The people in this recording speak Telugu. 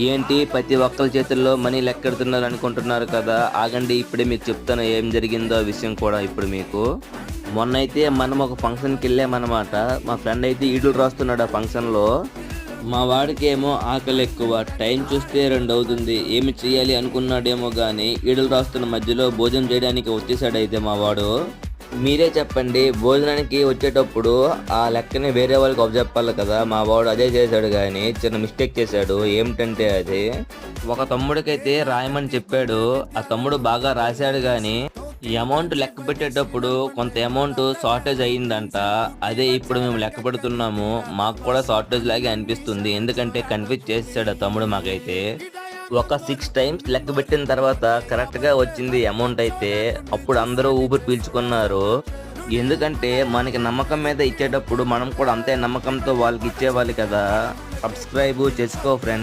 ఏంటి ప్రతి ఒక్కరి చేతుల్లో మనీ లెక్కెడుతున్నారు అనుకుంటున్నారు కదా, ఆగండి ఇప్పుడే మీకు చెప్తాను ఏం జరిగిందో ఆ విషయం కూడా ఇప్పుడు మీకు. మొన్నైతే మనం ఒక ఫంక్షన్కి వెళ్ళామన్నమాట. మా ఫ్రెండ్ అయితే ఈడులు రాస్తున్నాడు ఆ ఫంక్షన్లో. మా వాడికేమో ఆకలి ఎక్కువ, టైం చూస్తే 2 అవుతుంది. ఏమి చేయాలి అనుకున్నాడేమో కానీ ఈడులు రాస్తున్న మధ్యలో భోజనం చేయడానికి వచ్చేసాడైతే మా వాడు. మీరే చెప్పండి, భోజనానికి వచ్చేటప్పుడు ఆ లెక్కని వేరే వాళ్ళకి అప్పచెప్పాలి కదా. మా వాడు అదే చేశాడు కానీ చిన్న మిస్టేక్ చేశాడు. ఏమిటంటే అది, ఒక తమ్ముడికైతే రాయమని చెప్పాడు. ఆ తమ్ముడు బాగా రాశాడు కానీ ఈ అమౌంట్ లెక్క పెట్టేటప్పుడు కొంత అమౌంట్ షార్టేజ్ అయ్యిందంట. అదే ఇప్పుడు మేము లెక్క పెడుతున్నాము. మాకు కూడా షార్టేజ్ లాగే అనిపిస్తుంది. ఎందుకంటే కన్ఫ్యూజ్ చేసాడు ఆ తమ్ముడు మాకైతే. ఒక 6 టైమ్స్ లెక్క పెట్టిన తర్వాత కరెక్ట్గా వచ్చింది అమౌంట్ అయితే. అప్పుడు అందరూ ఊపిరి పీల్చుకున్నారు. ఎందుకంటే మనకి నమ్మకం మీద ఇచ్చేటప్పుడు మనం కూడా అంతే నమ్మకంతో వాళ్ళకి ఇచ్చేవాలి కదా. సబ్స్క్రైబ్ చేసుకో ఫ్రెండ్స్.